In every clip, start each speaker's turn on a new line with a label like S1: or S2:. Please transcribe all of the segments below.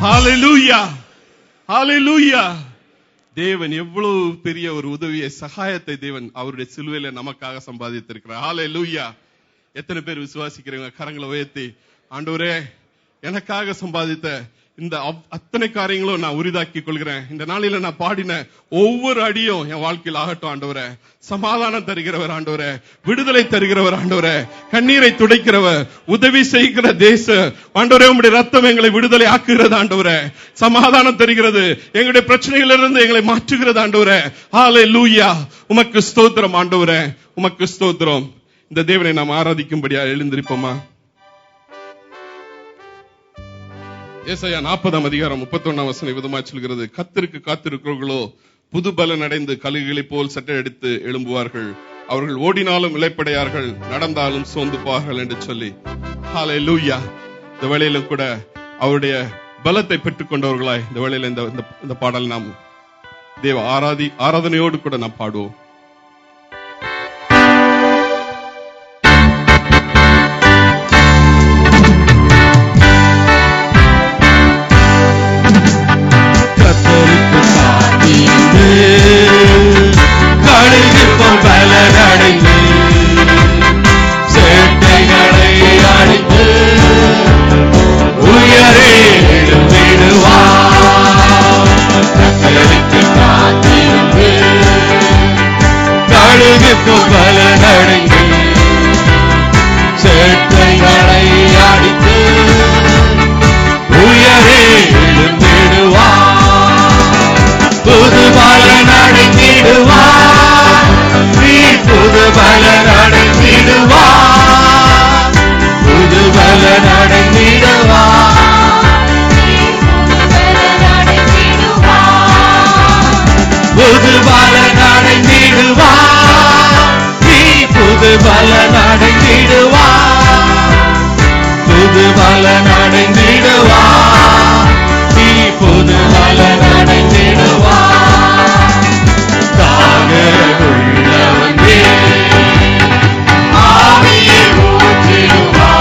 S1: ஹல்லேலூயா, ஹல்லேலூயா. தேவன் எவ்வளவு பெரிய ஒரு உதவியை, சகாயத்தை தேவன் அவருடைய சிலுவையில நமக்காக சம்பாதித்திருக்கிறார். ஹல்லேலூயா. எத்தனை பேர் விசுவாசிக்கிறீங்க? கரங்களை உயர்த்தி, ஆண்டவரே எனக்காக சம்பாதித்த இந்த அத்தனை காரியங்களும் நான் உரிதாக்கி கொள்கிறேன். இந்த நாளில நான் பாடின ஒவ்வொரு அடியும் என் வாழ்க்கையில் ஆகட்டும் ஆண்டவரே. சமாதானம் தருகிறவர் ஆண்டவரே, விடுதலை தருகிறவர் ஆண்டவரே, கண்ணீரை துடைக்கிறவர், உதவி செய்கிற தேச ஆண்டவரே, உம்முடைய ரத்தம் எங்களை விடுதலை ஆக்குகிறது ஆண்டவரே, சமாதானம் தருகிறது, எங்களுடைய பிரச்சனைகளிலிருந்து எங்களை மாற்றுகிறது ஆண்டவரே. ஹல்லேலூயா. உமக்கு ஸ்தோத்திரம் ஆண்டவரே, உமக்கு ஸ்தோத்திரம். இந்த தேவனை நாம் ஆராதிக்கும்படியா எழுந்திருப்போமா? ஏசாயா 40:31 விதமா சொல்கிறது, கர்த்தருக்கு காத்திருக்கிறவர்களோ புது பலன் அடைந்து கழுகுகளை போல் சட்டை எடுத்து எழும்புவார்கள், அவர்கள் ஓடினாலும் இளைப்படையார்கள், நடந்தாலும் சோர்ந்து போவார்கள் என்று சொல்லி. ஹல்லேலூயா. இந்த வேளையில கூட அவருடைய பலத்தை பெற்றுக் கொண்டவர்களாய் இந்த வேளையில இந்த பாடல் நாம் தேவ ஆராதனையோடு கூட நாம் பாடுவோம்.
S2: கழுகு போல் பலனடைந்து சேட்டைகளை அழித்து உயரே எழுந்திடுவார். கர்த்தருக்கு காத்திருந்து கழுகு போல் பலனடைந்து சேட்டைகளை அழித்து உயரே எழுந்திடுவார். புது பலன் அடைந்திடுவார், புது பலன் அடைந்திடுவார், புது பலன் அடைந்திடுவார், புது பலன் அடைந்திடுவார், புது பலன் அடைந்திடுவார், புது பலன் அடைந்திடுவார், புது பலன் அடைந்திடுவார். தாக உள்ளவனே ஆவியை ஊற்றிடுவார்,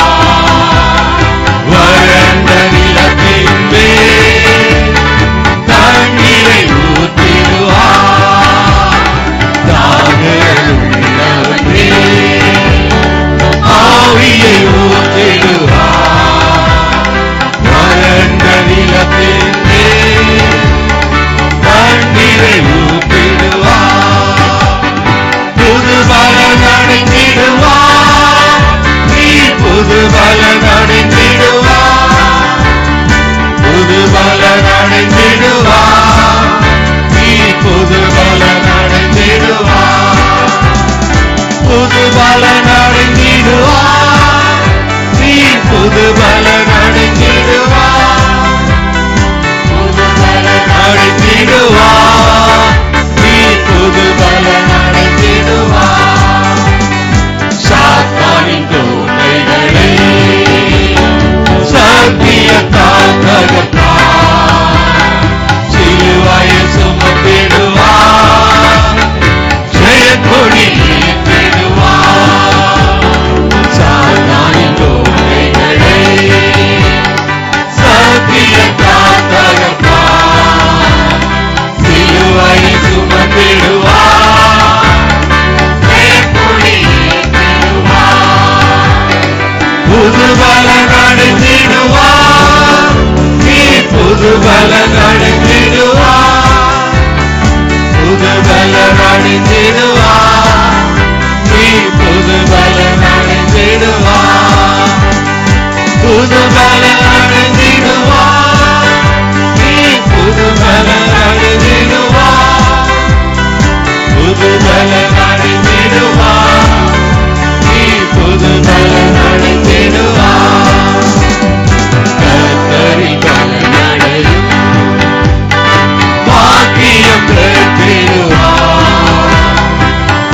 S2: வறண்ட நிலத்தின் மேல் தண்ணீரை ஊற்றிடுவார். தாக உள்ளவனே ஆவியை ஊற்றிடுவார், வறண்ட நிலத்தின் தண்ணீரை ஊற்றிடுவார். புது பலன் அடைந்திடுவார், புது பலன் அடைந்திடுவார், புது பலன் அடைந்திடுவார், புது பலன் அடைந்திடுவார், புது பலன் அடைந்திடுவார், புது பலன் அடைந்திடுவார், அடைந்திடுவார், நீ புது பலன் அடைந்திடுவார். சாத்தானின் தோல்விகளை சத்தியத்தால் தகர்த்தார், சிலுவையில் சுமந்திடுவார், ஜெயக்கொடி ஏற்றிடுவார். சாத்தானின் தோல்விகளை சத்தியத்தால் தகர்த்தார், சிலுவையில் சுமந்திடுவார், ஜெயக்கொடி ஏற்றிடுவார். புது பலன் அடைந்திடுவார், நீ புது பலன் அடைந்திடுவார், புது பலன் அடைந்திடுவார், நீ புது பலன் அடைந்திடுவார், புது பலன் அடைந்திடுவார், நீ புது பலன் அடைந்திடுவார், புது பலன் அடைந்திடுவார், நீ புது பலன் அடைந்திடுவார். கர்த்தரின் பலன் அடையும் பாக்கியம் பெற்றிடுவார்,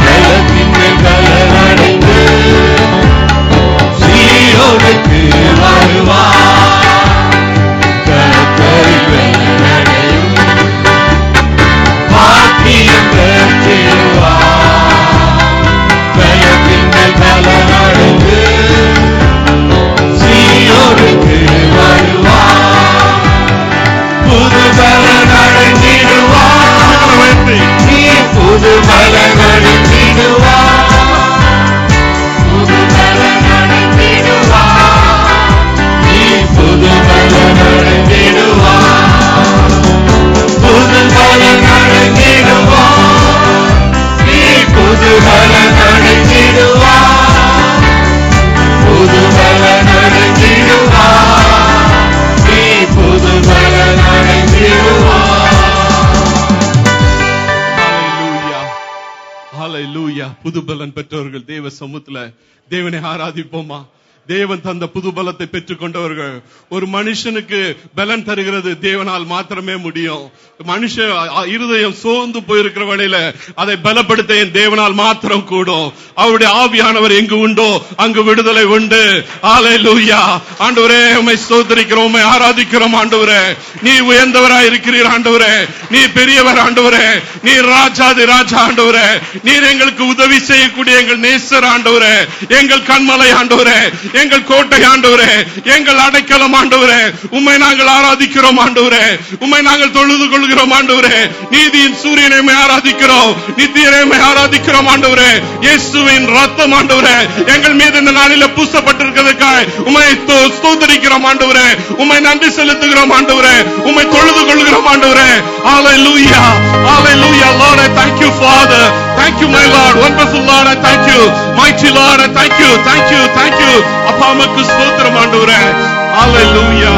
S2: பலத்தின் மேல் பலன் அடைந்து சீயோனுக்கு வருவார்.
S1: புது பலன் பெற்றவர்கள் தேவ சமூகத்துல தேவனை ஆராதிப்போமா? தேவன் தந்த புது பலத்தை பெற்றுக் கொண்டவர்கள். ஒரு மனுஷனுக்கு பலன் தருகிறது தேவனால் மாத்திரமே முடியும். மனுஷ இருதயம் சோர்ந்து போயிருக்கிற வேளையில அதை பலப்படுத்த என் தேவனால் மாத்திரம் கூடும். அவருடைய ஆவியானவர் எங்கு உண்டோ அங்கு விடுதலை உண்டு. ஹல்லேலூயா. ஆண்டவரே உம்மை ஸ்தோத்திரிக்கிறோம், உம்மை ஆராதிக்கிறோம். ஆண்டவரே நீர் உயர்ந்தவராய் இருக்கிறீர். ஆண்டவரே நீர் பெரியவர். ஆண்டவரே நீர் ராஜாதி ராஜா. ஆண்டவரே நீர் எங்களுக்கு உதவி செய்யக்கூடிய எங்கள் நேசர். ஆண்டவரே எங்கள் கண்மலை. ஆண்டவரே எங்கள் கோட்டை. ஆண்டவரே எங்கள் அடைக்கலம். ஆண்டவரே உம்மை நாங்கள் ஆராதிக்கிறோம். ஆண்டவரே உம்மை நாங்கள் தொழுது கொள்கிறோம். ஆண்டவரே நீதியின் சூரியனை ஆராதிக்கிறோம், நித்தியனை ஆராதிக்கிறோம். ஆண்டவரே இயேசுவின் ரத்தம் ஆண்டவரே எங்கள் மீது இந்த நாளில் பூசப்பட்டிருக்கிறதுக்காய் உம்மை ஸ்தோத்திரிக்கிறோம். ஆண்டவரே உம்மை நன்றி செலுத்துகிறோம். ஆண்டவரே உம்மை தொழுது கொள்கிறோம். ஆண்டவரே ஹல்லேலூயா, ஹல்லேலூயா. Lord, I thank you, Father. Thank you, my Lord. Wonderful Lord, I thank you. Mighty Lord, I thank you. Thank you, thank you. அப்பா உமக்கு ஸ்தோத்திரம். ஆண்டவரே ஹல்லேலூயா.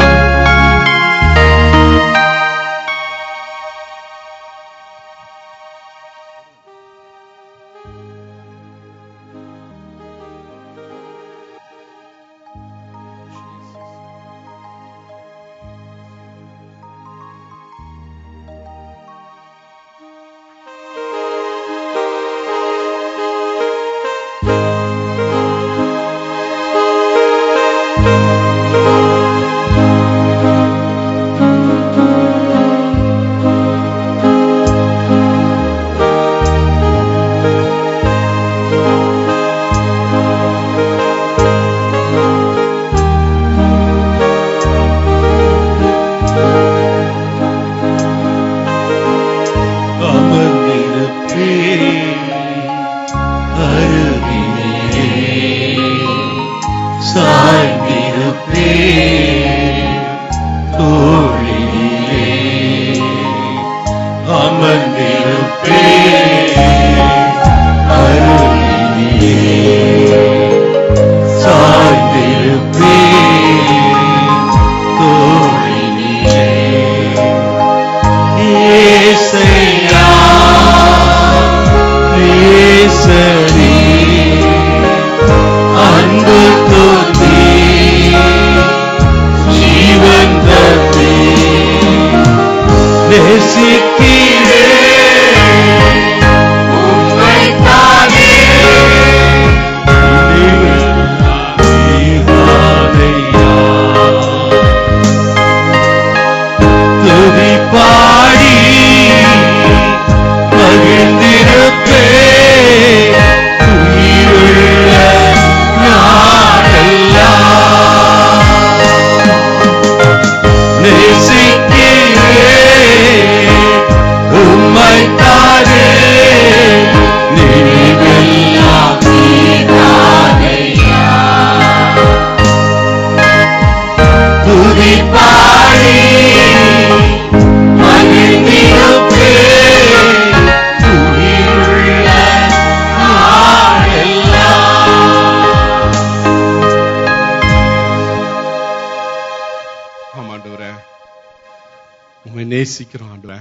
S1: நேசிக்கிறோம். ஆண்டவரே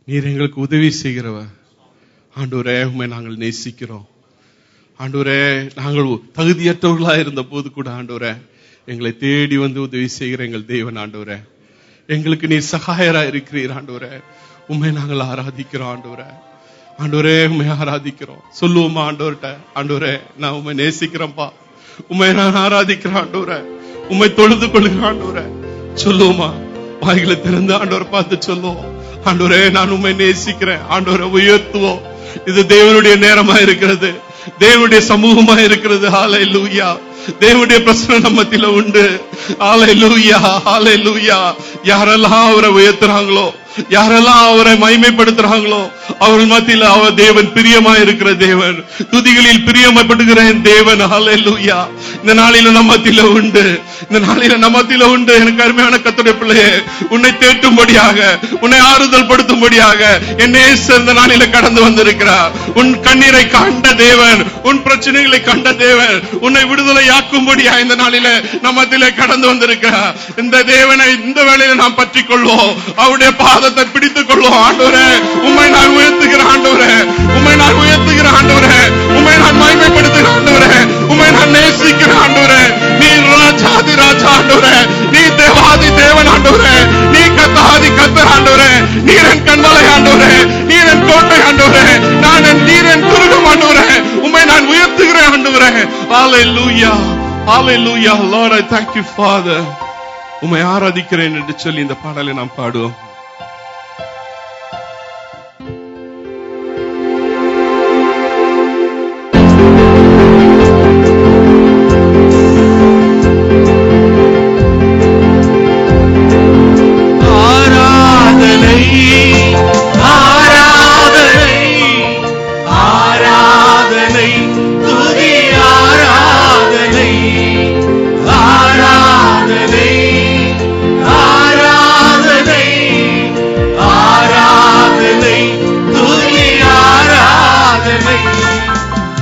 S1: நீர் எங்களுக்கு உதவி செய்கிறவர். ஆண்டவரே உம்மை நாங்கள் நேசிக்கிறோம். ஆண்டவரே நாங்கள் தகுதியற்றவர்களா இருந்த போது கூட ஆண்டவரே எங்களை தேடி வந்து உதவி செய்கிற எங்கள் தேவன். ஆண்டவரே எங்களுக்கு நீர் சகாயரா இருக்கிறீர். ஆண்டவரே உம்மை நாங்கள் ஆராதிக்கிறோம். ஆண்டவரே ஆண்டவரே உம்மை ஆராதிக்கிறோம். சொல்லுவோமா ஆண்டவர்கிட்ட, ஆண்டவரே நான் உம்மை நேசிக்கிறேன்ப்பா, உம்மை நான் ஆராதிக்கிறேன். ஆண்டவரே உம்மை தொழுது கொள்கிறேன். ஆண்டவரே சொல்லுவோமா, வாய்களை திறந்து ஆண்டவரை பார்த்து சொல்லுவோம், ஆண்டவரே நான் உம்மை நேசிக்கிறேன். ஆண்டவரை உயர்த்துவோம். இது தேவனுடைய நேரமா இருக்கிறது, தேவனுடைய சமூகமா இருக்கிறது. ஹல்லேலூயா. தேவனுடைய பிரச்சனை நம்ம மத்தியில உண்டு. ஹல்லேலூயா, ஹல்லேலூயா. யாரெல்லாம் அவரை உயர்த்துறாங்களோ, யாரெல்லாம் அவரை மகிமைப்படுத்துறாங்களோ அவர்கள் மத்தியில அவர் தேவன் பிரியமா இருக்கிற தேவன், துதிகளில் பிரியமைப்படுகிற தேவன். ஹல்லேலூயா. இந்த நாளில நம்ம மத்தியில உண்டு, இந்த நாளில நம்ம மத்தியில உண்டு. எனக்கு அருமையான கர்த்தருடைய பிள்ளையே, உன்னை தேற்றும்படியாக, உன்னை ஆறுதல் படுத்தும்படியாக என் நேசர் இந்த நாளில கடந்து வந்திருக்கிறார். உன் கண்ணீரை கண்ட தேவன், உன் பிரச்சனைகளை கண்ட தேவன், உன்னை விடுதலையாக்கும்படியாக இந்த நாளில நம்ம மத்தியில கடந்து வந்திருக்கிறார். இந்த தேவனை இந்த வேளையில நாம் பற்றிக் கொள்வோம். அவருடைய பாத பாதத்தை பிடித்துக் கொள்ளும். ஆண்டவரே, உம்மை நான் உயர்த்துகிற ஆண்டவரே, உம்மை நான் உயர்த்துகிற ஆண்டவரே, உம்மை நான் மகிமைப்படுத்துகிற ஆண்டவரே, உம்மை நான் நேசிக்கிற ஆண்டவரே. நீ ராஜாதி ராஜா ஆண்டவரே, நீ தேவாதி தேவன் ஆண்டவரே, நீ கத்தாதி கத்தர் ஆண்டவரே, நீர் என் கண்மலை ஆண்டவரே, நீர் என் கோட்டை ஆண்டவரே, நீர் என் துருகம் ஆண்டவரே, உம்மை நான் உயர்த்துகிற ஆண்டவரே. Hallelujah, hallelujah. Lord, I thank you, Father. உம்மை ஆராதிக்கிறேன் என்று சொல்லி இந்த பாடலை நாம் பாடுவோம்.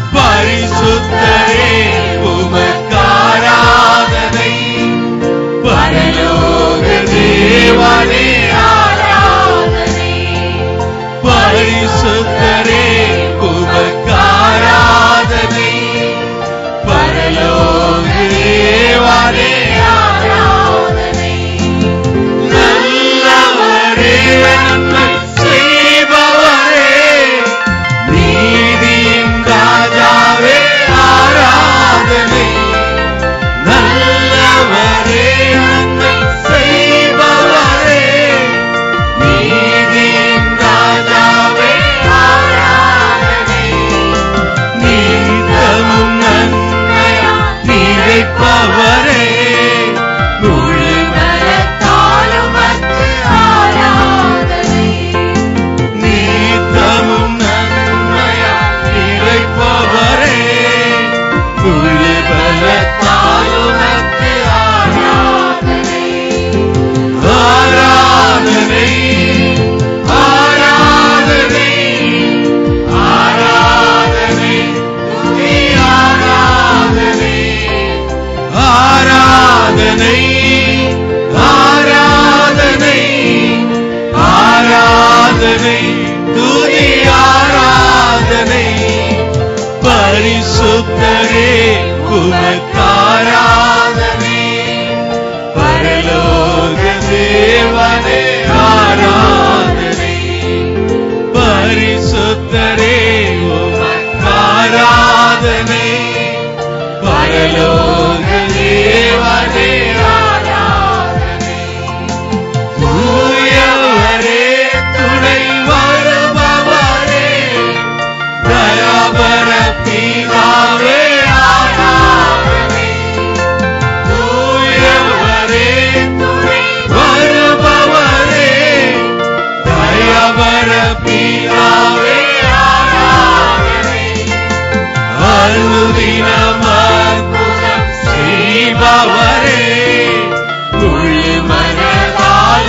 S2: பரிசுத்தரே உமக்காராதனை, பரலோக